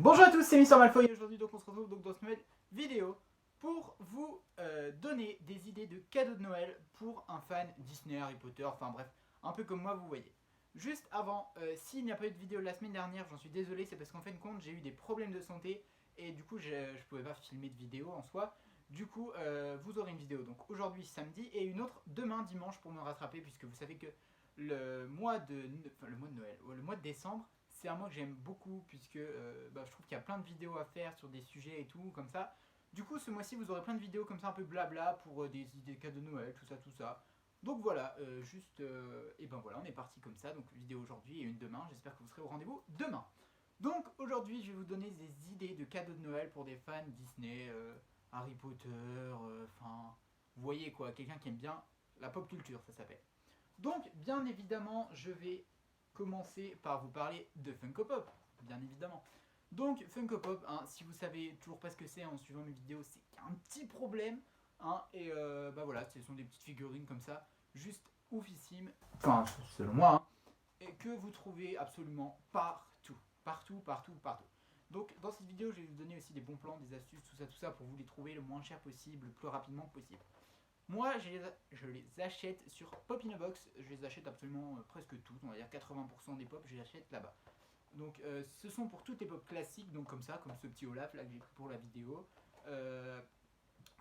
Bonjour à tous, c'est Mister Malfoy et aujourd'hui donc on se retrouve donc dans cette nouvelle vidéo pour vous donner des idées de cadeaux de Noël pour un fan Disney, Harry Potter, enfin bref, un peu comme moi vous voyez. Juste avant, s'il n'y a pas eu de vidéo la semaine dernière, j'en suis désolé, c'est parce qu'en fin de compte j'ai eu des problèmes de santé et du coup je pouvais pas filmer de vidéo en soi. Du coup vous aurez une vidéo donc aujourd'hui samedi et une autre demain dimanche pour me rattraper puisque vous savez que le mois de, enfin, le mois de Noël, le mois de décembre c'est un mois que j'aime beaucoup puisque je trouve qu'il y a plein de vidéos à faire sur des sujets et tout comme ça. Du coup, ce mois-ci, vous aurez plein de vidéos comme ça un peu blabla pour des idées de cadeaux de Noël, tout ça, tout ça. Donc voilà, et ben voilà, on est parti comme ça. Donc vidéo aujourd'hui et une demain. J'espère que vous serez au rendez-vous demain. Donc aujourd'hui, je vais vous donner des idées de cadeaux de Noël pour des fans Disney, Harry Potter, enfin, vous voyez quoi, quelqu'un qui aime bien la pop culture, ça s'appelle. Donc, bien évidemment, je vais commencer par vous parler de Funko Pop, bien évidemment. Donc, Funko Pop, hein, si vous savez toujours pas ce que c'est en suivant mes vidéos, c'est qu'il y a un petit problème. Hein, et bah voilà, ce sont des petites figurines comme ça, juste oufissimes, enfin, selon moi, hein, et que vous trouvez absolument partout. Partout, partout, partout. Donc, dans cette vidéo, je vais vous donner aussi des bons plans, des astuces, tout ça, pour vous les trouver le moins cher possible, le plus rapidement possible. Moi, je les achète sur Pop in a Box. Je les achète absolument presque toutes. On va dire 80% des pop, je les achète là-bas. Donc, ce sont pour toutes les pop classiques, donc comme ça, comme ce petit Olaf là que j'ai pris pour la vidéo. Euh,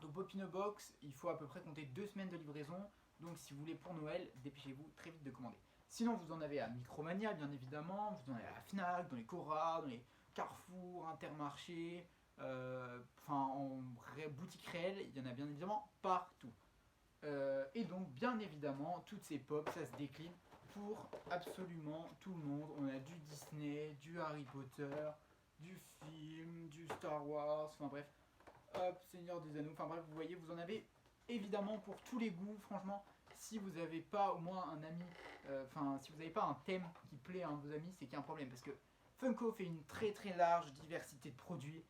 donc, Pop in a Box, il faut à peu près compter 2 semaines de livraison. Donc, si vous voulez pour Noël, dépêchez-vous très vite de commander. Sinon, vous en avez à Micromania, bien évidemment. Vous en avez à la Fnac, dans les Cora, dans les Carrefour, Intermarché. En boutique réelle, il y en a bien évidemment partout. Et donc, bien évidemment, toutes ces pop, ça se décline pour absolument tout le monde. On a du Disney, du Harry Potter, du film, du Star Wars, enfin bref, hop, Seigneur des Anneaux, enfin bref, vous voyez, vous en avez évidemment pour tous les goûts, franchement. Si vous n'avez pas au moins un ami, si vous n'avez pas un thème qui plaît à un de vos amis, c'est qu'il y a un problème. Parce que Funko fait une très très large diversité de produits,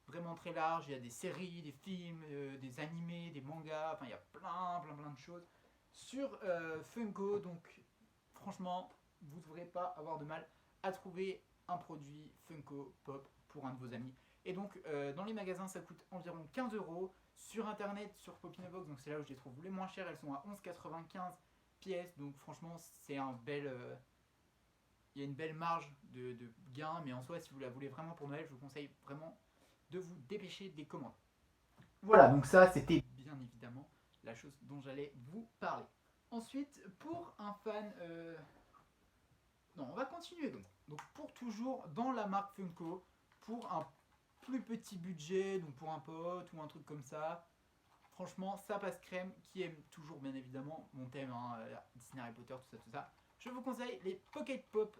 vraiment très large. Il y a des séries, des films, des animés, des mangas, enfin il y a plein de choses sur Funko. Donc franchement, vous ne devrez pas avoir de mal à trouver un produit Funko Pop pour un de vos amis. Et donc dans les magasins ça coûte environ 15 €. Sur internet, sur Popinabox, donc c'est là où je les trouve les moins chères, elles sont à 11,95 pièces. Donc franchement c'est un bel... il y a une belle marge de gain, mais en soi si vous la voulez vraiment pour Noël, je vous conseille vraiment de vous dépêcher des commandes. Voilà, donc ça c'était bien évidemment la chose dont j'allais vous parler. Ensuite, pour un fan... Non, on va continuer donc. Donc pour toujours dans la marque Funko, pour un plus petit budget, donc pour un pote ou un truc comme ça, franchement, ça passe crème, qui aime toujours bien évidemment mon thème, hein, Disney, Harry Potter, tout ça. Je vous conseille les Pocket Pop,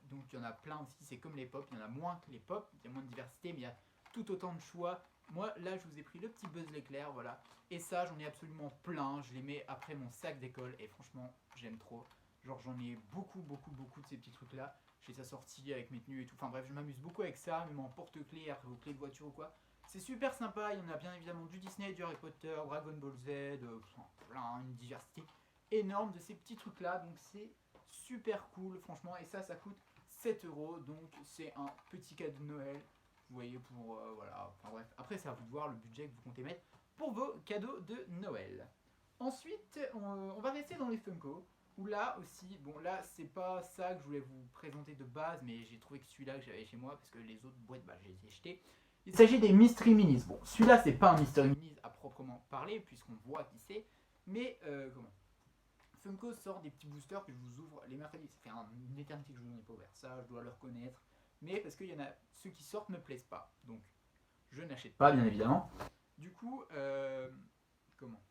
donc il y en a plein aussi, c'est comme les pop, il y en a moins que les pop, il y a moins de diversité, mais il y a tout autant de choix. Moi, là, je vous ai pris le petit Buzz l'éclair, voilà. Et ça, j'en ai absolument plein, je les mets après mon sac d'école, et franchement, j'aime trop. Genre, j'en ai beaucoup de ces petits trucs-là. Je les assortis avec mes tenues et tout. Enfin bref, je m'amuse beaucoup avec ça, même en porte-clés, après vos clés de voiture ou quoi. C'est super sympa, il y en a bien évidemment du Disney, du Harry Potter, Dragon Ball Z, plein, une diversité énorme de ces petits trucs là, donc c'est super cool franchement, et ça coûte 7 €, donc c'est un petit cadeau de Noël, vous voyez, pour voilà, enfin bref, après c'est à vous de voir le budget que vous comptez mettre pour vos cadeaux de Noël. Ensuite, on va rester dans les Funko, où là aussi, bon là c'est pas ça que je voulais vous présenter de base, mais j'ai trouvé que celui-là que j'avais chez moi, parce que les autres boîtes, je les ai jetées. Il s'agit des Mystery Minis. Bon, celui-là, c'est pas un Mystery Minis à proprement parler, puisqu'on voit qui c'est. Mais, comment Funko sort des petits boosters que je vous ouvre les mercredis. Ça fait une éternité que je n'en ai pas ouvert. Ça, je dois le reconnaître. Mais parce qu'il y en a ceux qui sortent me plaisent pas. Donc, je n'achète pas, bien évidemment. Du coup, comment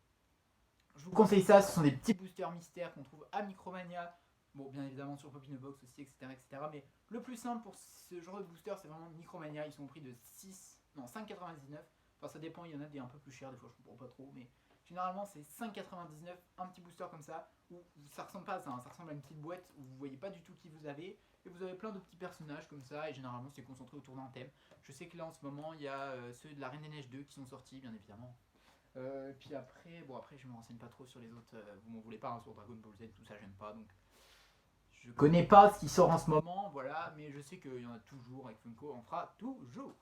Je vous conseille ça. Ce sont des petits boosters mystères qu'on trouve à Micromania. Bon, bien évidemment sur Pop in a Box aussi, etc. Mais le plus simple pour ce genre de booster, c'est vraiment Micromania. Ils sont au prix de 5,99. Enfin, ça dépend, il y en a des un peu plus chers, des fois je comprends pas trop, mais généralement c'est 5,99, un petit booster comme ça, où ça ressemble pas à ça, hein, ça ressemble à une petite boîte où vous voyez pas du tout qui vous avez, et vous avez plein de petits personnages comme ça, et généralement c'est concentré autour d'un thème. Je sais que là en ce moment il y a ceux de la Reine des Neiges 2 qui sont sortis, bien évidemment. Puis après, bon après je me renseigne pas trop sur les autres, vous m'en voulez pas, hein, sur Dragon Ball Z, tout ça j'aime pas, donc Je connais pas ce qui sort en ce moment, voilà, mais je sais qu'il y en a toujours avec Funko, on fera toujours.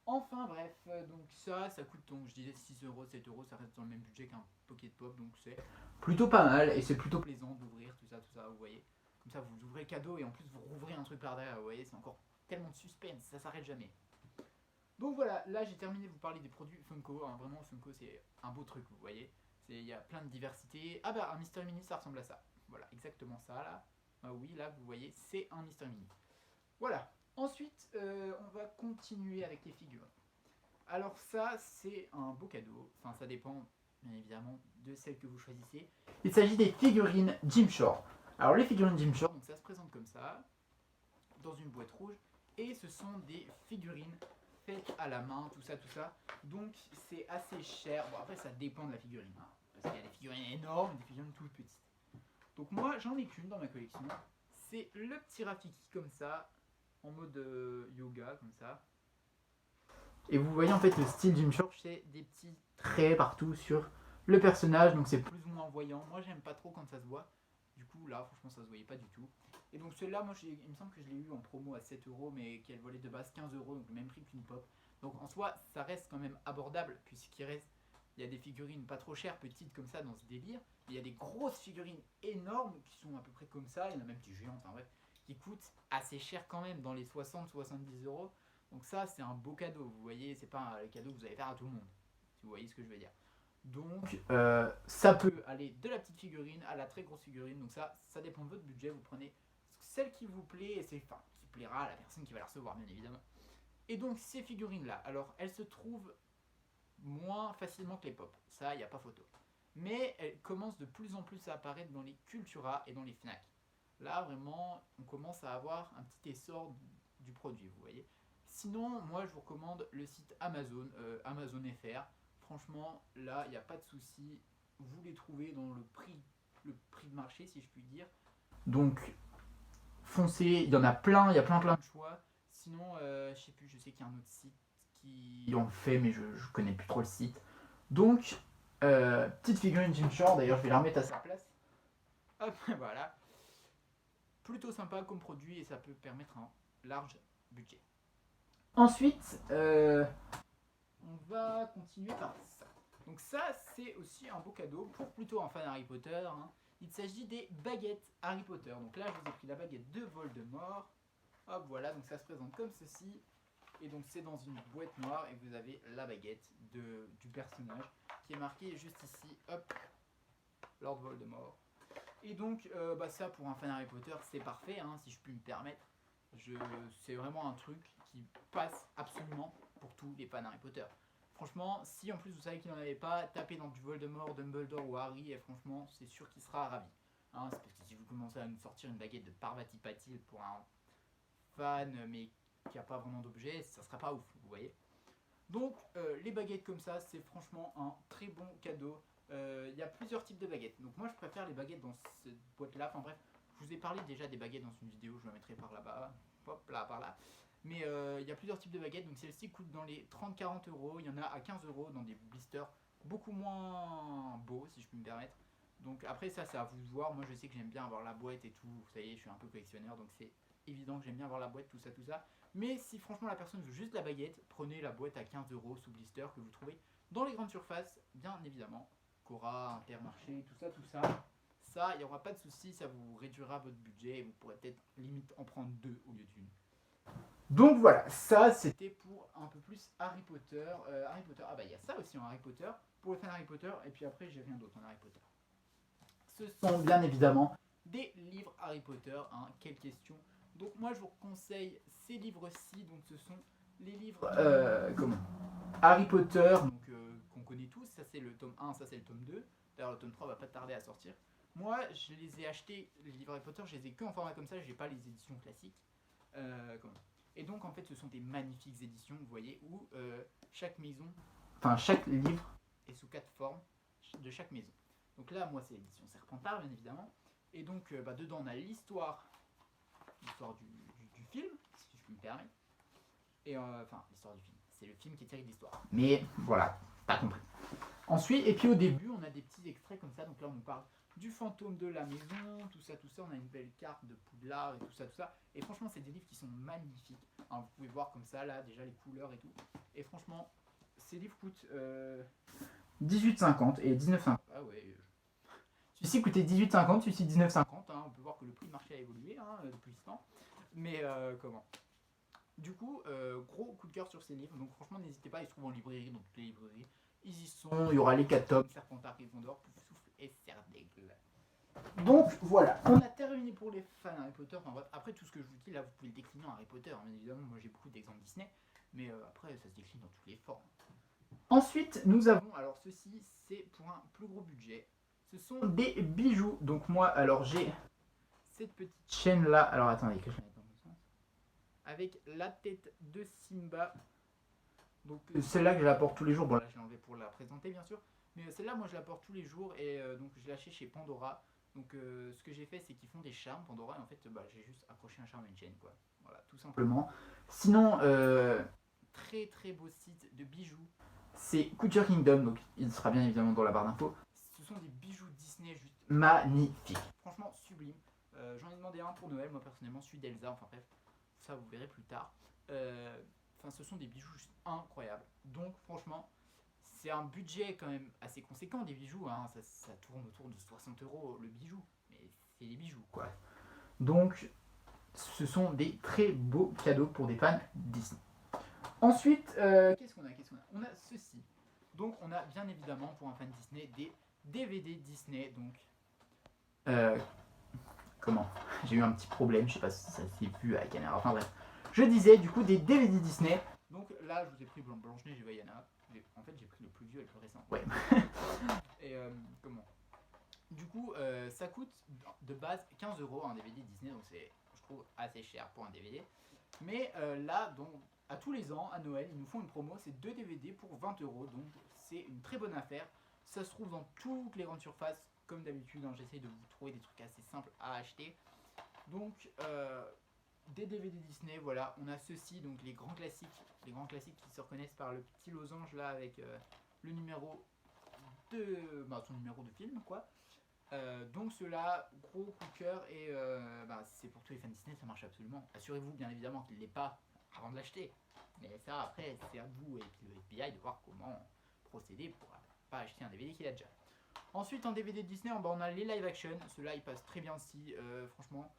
Enfin bref, donc ça coûte donc je disais 6 euros, 7 euros, ça reste dans le même budget qu'un Pocket Pop, donc c'est plutôt pas mal et c'est plutôt plaisant d'ouvrir tout ça, vous voyez. Comme ça vous ouvrez le cadeau et en plus vous rouvrez un truc par derrière, vous voyez, c'est encore tellement de suspense, ça s'arrête jamais. Donc voilà, là j'ai terminé de vous parler des produits Funko, hein, vraiment Funko c'est un beau truc, vous voyez. Il y a plein de diversité. Ah bah un Mystery Mini ça ressemble à ça, voilà, exactement ça là. Ah oui, là vous voyez, c'est un Mystery Mini. Voilà. Ensuite, on va continuer avec les figures. Alors ça, c'est un beau cadeau. Enfin, ça dépend, bien évidemment, de celle que vous choisissez. Il s'agit des figurines Jim Shore. Alors les figurines Jim Shore, donc ça se présente comme ça, dans une boîte rouge. Et ce sont des figurines faites à la main, tout ça. Donc c'est assez cher. Bon, après, ça dépend de la figurine. Hein, parce qu'il y a des figurines énormes et des figurines toutes petites. Donc moi, j'en ai qu'une dans ma collection. C'est le petit Rafiki comme ça, en mode yoga comme ça. Et vous voyez en fait le style Jim Shore, c'est des petits traits partout sur le personnage, donc c'est plus ou moins voyant. Moi j'aime pas trop quand ça se voit. Du coup là franchement ça se voyait pas du tout. Et donc celui-là, moi il me semble que je l'ai eu en promo à 7 euros mais qu'elle valait de base 15 euros, donc le même prix qu'une pop. Donc en soi ça reste quand même abordable puisqu'il reste, il y a des figurines pas trop chères, petites comme ça dans ce délire. Il y a des grosses figurines énormes qui sont à peu près comme ça, il y en a même des géantes, enfin bref, qui coûtent assez cher quand même, dans les 60-70 euros. Donc ça, c'est un beau cadeau, vous voyez, c'est pas le cadeau que vous allez faire à tout le monde, si vous voyez ce que je veux dire. Donc ça peut aller de la petite figurine à la très grosse figurine, donc ça dépend de votre budget, vous prenez celle qui vous plaît, et c'est, enfin, qui plaira à la personne qui va la recevoir, bien évidemment. Et donc ces figurines-là, alors elles se trouvent moins facilement que les pop, ça, il n'y a pas photo. Mais elles commencent de plus en plus à apparaître dans les Cultura et dans les Fnac. Là, vraiment, on commence à avoir un petit essor du produit, vous voyez. Sinon, moi, je vous recommande le site Amazon, Amazon FR. Franchement, là, il n'y a pas de souci. Vous les trouvez dans le prix de marché, si je puis dire. Donc, foncez, il y en a plein, il y a plein de choix. Sinon, je sais plus, je sais qu'il y a un autre site qui en fait, mais je connais plus trop le site. Donc, petite figurine Jim Shore, d'ailleurs, je vais la remettre à sa place. Hop, voilà. Plutôt sympa comme produit et ça peut permettre un large budget. Ensuite, on va continuer par ça. Donc ça, c'est aussi un beau cadeau pour plutôt un fan Harry Potter. Hein. Il s'agit des baguettes Harry Potter. Donc là, je vous ai pris la baguette de Voldemort. Hop, voilà, donc ça se présente comme ceci. Et donc c'est dans une boîte noire et vous avez la baguette du personnage qui est marquée juste ici. Hop, Lord Voldemort. Et donc ça pour un fan Harry Potter c'est parfait, hein, si je puis me permettre. C'est vraiment un truc qui passe absolument pour tous les fans Harry Potter. Franchement, si en plus vous savez qu'il n'en avait pas, tapez dans du Voldemort, Dumbledore ou Harry et franchement c'est sûr qu'il sera ravi. Hein, c'est parce que si vous commencez à nous sortir une baguette de Parvati Patil pour un fan mais qui n'a pas vraiment d'objet, ça sera pas ouf, vous voyez. Donc les baguettes comme ça c'est franchement un très bon cadeau. Y a plusieurs types de baguettes. Donc moi je préfère les baguettes dans cette boîte là. Enfin bref, je vous ai parlé déjà des baguettes dans une vidéo, je la mettrai par là-bas. Hop là, par là. Mais il y a plusieurs types de baguettes. Donc celle-ci coûte dans les 30-40 euros. Il y en a à 15 euros dans des blisters beaucoup moins beaux si je puis me permettre. Donc après ça c'est à vous de voir. Moi je sais que j'aime bien avoir la boîte et tout. Vous savez, je suis un peu collectionneur donc c'est évident que j'aime bien avoir la boîte, tout ça. Mais si franchement la personne veut juste la baguette, prenez la boîte à 15 euros sous blister que vous trouvez dans les grandes surfaces, bien évidemment. Cora, Intermarché, tout ça. Ça, il n'y aura pas de souci, ça vous réduira votre budget et vous pourrez peut-être limite en prendre deux au lieu d'une. Donc voilà, ça c'était pour un peu plus Harry Potter. Harry Potter, ah bah il y a ça aussi en Harry Potter, pour le fan Harry Potter, et puis après j'ai rien d'autre en Harry Potter. Ce sont bien évidemment des livres Harry Potter, hein, quelle question. Donc moi je vous conseille ces livres-ci, donc ce sont les livres Harry Potter, donc qu'on connaît tous, ça c'est le tome 1, ça c'est le tome 2. D'ailleurs le tome 3 va pas tarder à sortir. Moi je les ai achetés, les livres Harry Potter, je les ai que en format comme ça, j'ai pas les éditions classiques. Et donc en fait ce sont des magnifiques éditions, vous voyez, où chaque maison, enfin chaque livre est sous 4 formes de chaque maison. Donc là moi c'est l'édition Serpentard bien évidemment. Et donc dedans on a l'histoire du film, si je puis me permettre. Et enfin l'histoire du film, c'est le film qui est tiré de l'histoire. Mais voilà, t'as compris. Ensuite, et puis au début, on a des petits extraits comme ça. Donc là, on nous parle du fantôme de la maison, tout ça, on a une belle carte de Poudlard et tout ça. Et franchement, c'est des livres qui sont magnifiques. Hein, vous pouvez voir comme ça, là, déjà les couleurs et tout. Et franchement, ces livres coûtent 18,50 et 19,50. Ah ouais, celui-ci coûtait 18,50, celui-ci 19,50. Hein, on peut voir que le prix de marché a évolué depuis ce temps. Mais comment Du coup, gros coup de cœur sur ces livres. Donc franchement, n'hésitez pas, ils se trouvent en librairie, dans toutes les librairies. Ils y sont, il y aura les 4 tomes, Serpentard, Gryffondor, Poufsouffle et Serdaigle. Donc voilà, on a terminé pour les fans Harry Potter. Enfin, bref, après tout ce que je vous dis là, vous pouvez le décliner en Harry Potter. Bien évidemment, moi j'ai beaucoup d'exemples Disney, mais après ça se décline dans toutes les formes. Ensuite, nous avons, alors ceci c'est pour un plus gros budget. Ce sont des bijoux. Donc moi, alors j'ai cette petite chaîne là. Alors attendez que je la mette dans le sens. Avec la tête de Simba. Donc celle-là que je la porte tous les jours. Bon là je l'ai enlevée pour la présenter bien sûr. Mais celle-là moi je la porte tous les jours et donc je l'ai achetée chez Pandora. Donc ce que j'ai fait c'est qu'ils font des charmes Pandora et en fait j'ai juste accroché un charme à une chaîne quoi. Voilà tout simplement. Sinon très très beau site de bijoux. C'est Couture Kingdom, donc il sera bien évidemment dans la barre d'infos. Ce sont des bijoux Disney juste magnifiques. Franchement sublime. J'en ai demandé un pour Noël, moi personnellement, celui d'Elsa, enfin bref, ça vous verrez plus tard. Enfin ce sont des bijoux juste incroyables. Donc franchement, c'est un budget quand même assez conséquent des bijoux, hein. Ça tourne autour de 60 € le bijou, mais c'est des bijoux quoi. Donc ce sont des très beaux cadeaux pour des fans Disney. Ensuite, qu'est-ce qu'on a On a ceci. Donc on a bien évidemment pour un fan Disney des DVD Disney. Donc comment J'ai eu un petit problème, je sais pas si ça s'est vu à la caméra. Enfin bref, je disais du coup des DVD Disney. Donc là je vous ai pris Blanche-Neige et Vaiana. En fait j'ai pris le plus vieux et le plus récent. Ouais. Et comment Du coup ça coûte de base 15 € un DVD Disney. Donc c'est je trouve assez cher pour un DVD. Mais là donc à tous les ans, à Noël, ils nous font une promo, c'est 2 DVD pour 20 €, donc c'est une très bonne affaire. Ça se trouve dans toutes les grandes surfaces, comme d'habitude, hein, j'essaye de vous trouver des trucs assez simples à acheter. Donc, des DVD Disney, voilà, on a ceci, donc les grands classiques qui se reconnaissent par le petit losange là, avec le numéro de, son numéro de film, quoi. Donc cela, gros coup de cœur, et c'est pour tous les fans Disney, ça marche absolument. Assurez-vous bien évidemment qu'il ne l'est pas avant de l'acheter. Mais ça, après, c'est à vous et puis le FBI de voir comment procéder pour pas acheter un DVD qu'il a déjà. Ensuite, en DVD Disney, on a les live action. Ceux-là, ils passent très bien aussi. Franchement,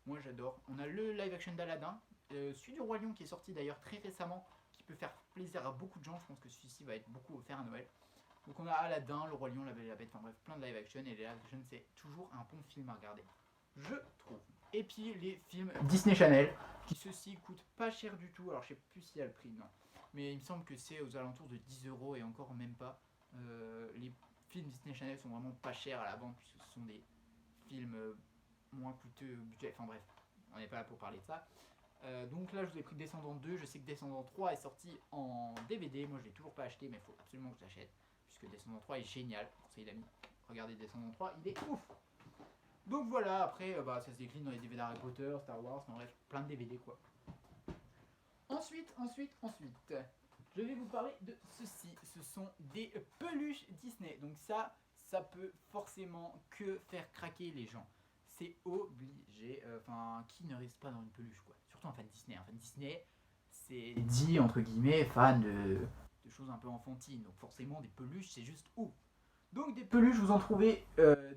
moi j'adore. On a le live action d'Aladin, celui du Roi Lion qui est sorti d'ailleurs très récemment, qui peut faire plaisir à beaucoup de gens. Je pense que celui-ci va être beaucoup offert à Noël. Donc on a Aladin, le Roi Lion, la Belle et la Bête, enfin bref, plein de live action. Et les live action, c'est toujours un bon film à regarder, je trouve. Et puis les films Disney Channel, qui ceux-ci coûtent pas cher du tout. Alors je sais plus s'il y a le prix, non. Mais il me semble que c'est aux alentours de 10 € et encore même pas. Les films Disney Channel sont vraiment pas chers à la vente puisque ce sont des films moins coûteux au budget. Enfin bref, on n'est pas là pour parler de ça. Donc là je vous ai pris Descendant 2, je sais que Descendant 3 est sorti en DVD. Moi je l'ai toujours pas acheté mais il faut absolument que je l'achète. Puisque Descendant 3 est génial, conseil d'amis. Regardez Descendant 3, il est ouf. Donc voilà, après ça se décline dans les DVD Harry Potter, Star Wars, enfin bref, plein de DVD quoi. Ensuite, je vais vous parler de ceci. Ce sont des peluches Disney. Donc ça peut forcément que faire craquer les gens. C'est obligé. Enfin, qui ne risque pas dans une peluche quoi. Surtout un fan Disney. Un fan Disney, c'est dit entre guillemets fan de choses un peu enfantines. Donc forcément des peluches, c'est juste ouf. Donc des peluches, vous en trouvez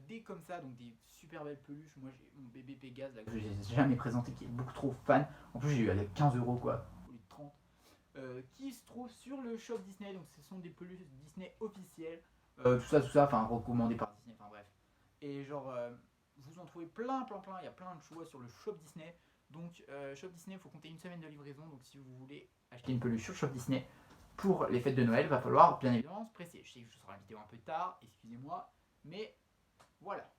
des comme ça, donc des super belles peluches. Moi j'ai mon bébé Pégase là, que je n'ai jamais présenté, qui est beaucoup trop fan. En plus j'ai eu avec 15 € quoi, au lieu de 30. Qui se trouve sur le shop Disney, donc ce sont des peluches Disney officielles. Tout ça, enfin recommandé par Disney, enfin bref. Et genre, vous en trouvez plein, il y a plein de choix sur le shop Disney. Donc shop Disney, il faut compter une semaine de livraison, donc si vous voulez acheter une peluche sur shop Disney, pour les fêtes de Noël, va falloir bien évidemment se presser. Je sais que je serai la vidéo un peu tard, excusez-moi, mais voilà.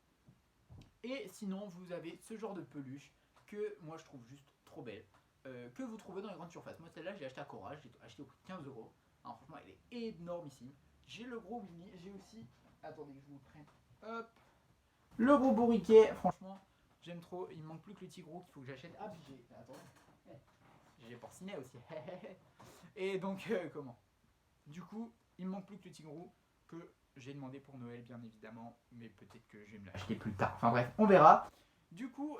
Et sinon, vous avez ce genre de peluche que moi je trouve juste trop belle, que vous trouvez dans les grandes surfaces. Moi celle-là, j'ai acheté à Cora, j'ai acheté au prix de 15 €. Alors franchement, elle est énormissime. J'ai le gros Willy, j'ai aussi, attendez que je vous le prenne, hop, le gros bourriquet. Franchement, j'aime trop. Il me manque plus que le Tigrou qu'il faut que j'achète. Ah, puis j'ai Porcinet aussi. Et donc, comment Du coup, il me manque plus que le Tigrou que j'ai demandé pour Noël bien évidemment, mais peut-être que je vais me l'acheter plus tard. Enfin bref, on verra. Du coup,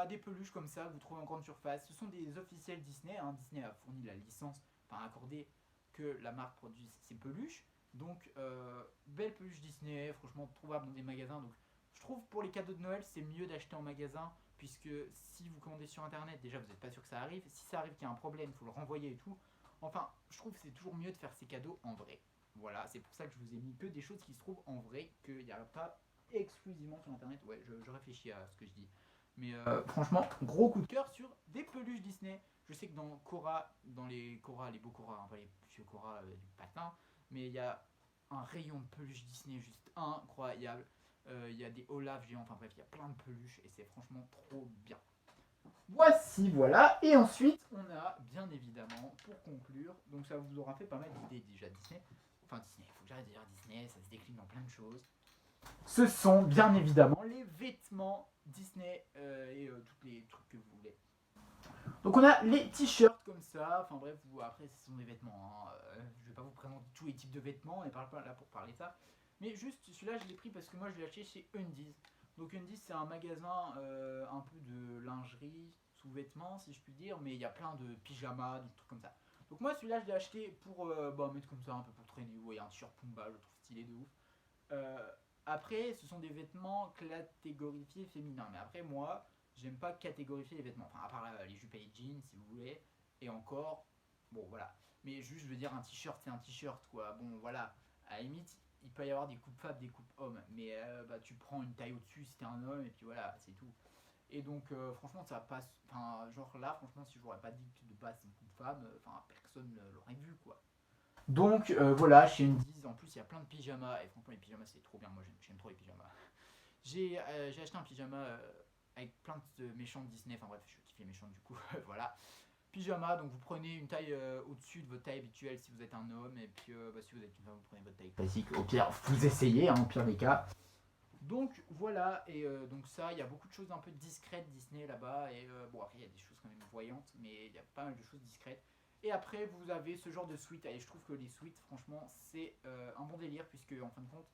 des peluches comme ça que vous trouvez en grande surface, ce sont des officiels Disney. Hein. Disney a fourni la licence, enfin accordé que la marque produise ces peluches. Donc, belle peluche Disney, franchement trouvable dans des magasins. Donc, je trouve pour les cadeaux de Noël, c'est mieux d'acheter en magasin, puisque si vous commandez sur internet, déjà vous n'êtes pas sûr que ça arrive. Si ça arrive qu'il y a un problème, il faut le renvoyer et tout. Enfin, je trouve que c'est toujours mieux de faire ces cadeaux en vrai. Voilà, c'est pour ça que je vous ai mis que des choses qui se trouvent en vrai, qu'il n'y a pas exclusivement sur internet. Ouais, je réfléchis à ce que je dis. Mais franchement, gros coup de cœur sur des peluches Disney. Je sais que dans Cora, dans les Cora, les beaux Cora, hein, pas les vieux Cora du patin, mais il y a un rayon de peluches Disney juste incroyable. Il y a des Olaf géants, enfin bref, il y a plein de peluches et c'est franchement trop bien. Voici, voilà. Et ensuite, on a bien évidemment, pour conclure, donc ça vous aura fait pas mal d'idées déjà Disney. Enfin Disney, il faut que j'arrête de dire Disney, ça se décline dans plein de choses. Ce sont bien évidemment les vêtements Disney et tous les trucs que vous voulez. Donc on a les t-shirts comme ça, enfin bref, après ce sont des vêtements, hein. Je vais pas vous présenter tous les types de vêtements, on n'est pas là pour parler de ça. Mais juste celui-là je l'ai pris parce que moi je l'ai acheté chez Undies. Donc Undies c'est un magasin un peu de lingerie, sous-vêtements si je puis dire, mais il y a plein de pyjamas, de trucs comme ça. Donc moi celui-là je l'ai acheté pour mettre comme ça un peu pour traîner, vous voyez un t-shirt Pumba, je le trouve stylé de ouf. Après ce sont des vêtements catégorifiés féminins, mais après moi j'aime pas catégorifier les vêtements, enfin à part les jupes et les jeans si vous voulez, et encore, bon voilà. Mais juste je veux dire un t-shirt c'est un t-shirt quoi, bon voilà, à la limite il peut y avoir des coupes femmes, des coupes hommes, mais tu prends une taille au-dessus si t'es un homme et puis voilà, c'est tout. Et donc franchement ça passe, enfin genre là franchement si je n'aurais pas dit de base c'est une coupe femme, enfin personne l'aurait vu quoi. Donc voilà, chez Undies, en plus il y a plein de pyjamas, et franchement les pyjamas c'est trop bien, moi j'aime trop les pyjamas. J'ai acheté un pyjama avec plein de méchants de Disney, enfin bref, je kiffe les méchants du coup, voilà. Pyjama, donc vous prenez une taille au-dessus de votre taille habituelle si vous êtes un homme, et puis si vous êtes une femme, vous prenez votre taille classique. Au pire, vous essayez, hein, au pire des cas. Donc voilà, et donc ça, il y a beaucoup de choses un peu discrètes Disney là-bas, et bon après il y a des choses quand même voyantes, mais il y a pas mal de choses discrètes. Et après vous avez ce genre de suite, et je trouve que les suites, franchement, c'est un bon délire, puisque en fin de compte,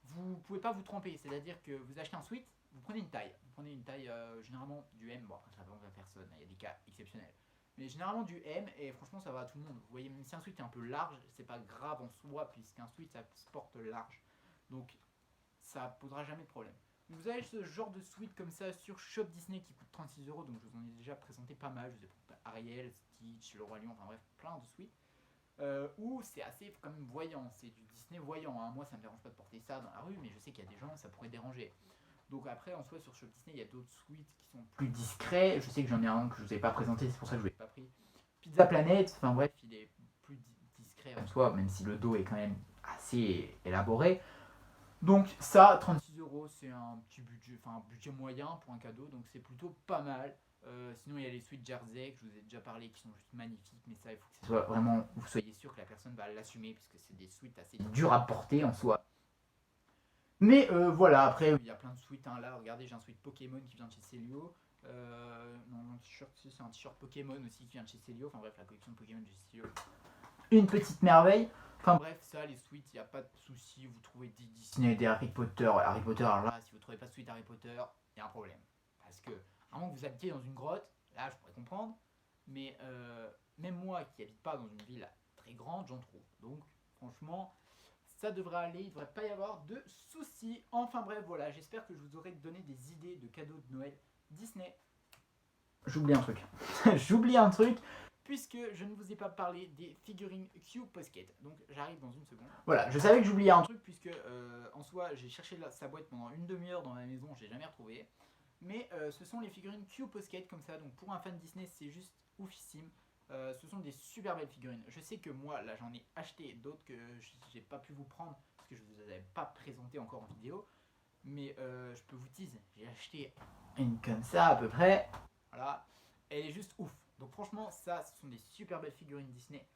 vous pouvez pas vous tromper, c'est-à-dire que vous achetez un suite, vous prenez une taille généralement du M, bon après ça dépend de la personne, il y a des cas exceptionnels, mais généralement du M et franchement ça va à tout le monde. Vous voyez, même si un suite est un peu large, c'est pas grave en soi puisqu'un suite ça se porte large, donc ça posera jamais de problème. Vous avez ce genre de suite comme ça sur Shop Disney qui coûte 36€, donc je vous en ai déjà présenté pas mal, je vous ai présenté Ariel, Stitch, Le Roi Lion, enfin bref, plein de suites. Où c'est assez quand même voyant, c'est du Disney voyant, hein. Moi ça me dérange pas de porter ça dans la rue, mais je sais qu'il y a des gens ça pourrait déranger. Donc après en soi sur Shop Disney il y a d'autres suites qui sont plus discrets, je sais que j'en ai un que je vous ai pas présenté, c'est pour ça que je ne l'ai pas pris. Pizza Planet, enfin bref il est plus discret en soi, même si le dos est quand même assez élaboré. Donc ça, 36€, c'est un petit budget, enfin un budget moyen pour un cadeau, donc c'est plutôt pas mal. Sinon il y a les suites Jersey que je vous ai déjà parlé qui sont juste magnifiques, mais ça il faut que ce soit vraiment, vous soyez sûr que la personne va l'assumer puisque c'est des suites assez dures à porter en soi. Mais voilà, après il y a plein de suites, hein. Là regardez j'ai un suite Pokémon qui vient de chez Celio. Non, mon t-shirt c'est un t-shirt Pokémon aussi qui vient de chez Celio, enfin bref la collection de Pokémon de chez Celio. Une petite merveille. Enfin bref, ça, les suites, il n'y a pas de souci. Vous trouvez des Disney, des Harry Potter. Harry Potter, alors là, si vous ne trouvez pas de suite Harry Potter, il y a un problème. Parce que, à moins que vous habitiez dans une grotte, là, je pourrais comprendre. Mais même moi qui n'habite pas dans une ville très grande, j'en trouve. Donc, franchement, ça devrait aller. Il ne devrait pas y avoir de soucis. Enfin bref, voilà. J'espère que je vous aurai donné des idées de cadeaux de Noël Disney. J'oublie un truc. J'oublie un truc puisque je ne vous ai pas parlé des figurines Q Posket. Donc j'arrive dans une seconde. Voilà, je savais que j'oubliais un truc puisque en soi j'ai cherché sa boîte pendant une demi-heure dans ma maison, je l'ai jamais retrouvé. Mais ce sont les figurines Q Posket comme ça, donc pour un fan Disney c'est juste oufissime. Ce sont des super belles figurines. Je sais que moi là j'en ai acheté d'autres que j'ai pas pu vous prendre parce que je vous avais pas présenté encore en vidéo. Mais je peux vous teaser, j'ai acheté une comme ça à peu près. Voilà, elle est juste ouf. Donc franchement, ça, ce sont des super belles figurines Disney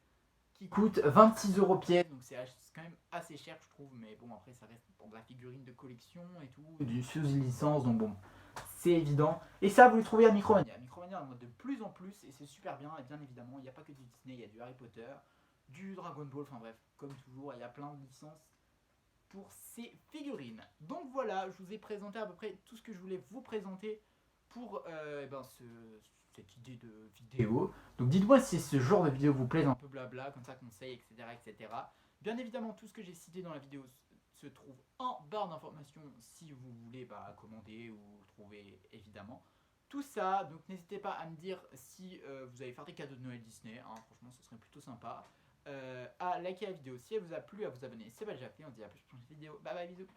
qui coûtent 26€ pièce. Donc c'est quand même assez cher, je trouve. Mais bon, après, ça reste pour de la figurine de collection et tout, du sous licence. Donc bon, c'est évident. Et ça, vous le trouvez à Micromania. Micromania en mode de plus en plus et c'est super bien. Et bien évidemment, il n'y a pas que du Disney, il y a du Harry Potter, du Dragon Ball. Enfin bref, comme toujours, il y a plein de licences pour ces figurines. Donc voilà, je vous ai présenté à peu près tout ce que je voulais vous présenter pour cette idée de vidéo. Donc dites-moi si ce genre de vidéo vous plaît, un peu blabla, comme ça, conseils, etc. etc. Bien évidemment, tout ce que j'ai cité dans la vidéo se trouve en barre d'informations si vous voulez commander ou trouver évidemment. Tout ça, donc n'hésitez pas à me dire si vous allez faire des cadeaux de Noël Disney, hein, franchement ce serait plutôt sympa. À liker la vidéo si elle vous a plu, à vous abonner, c'est pas déjà fait, on se dit à la prochaine vidéo, bye bye, bisous.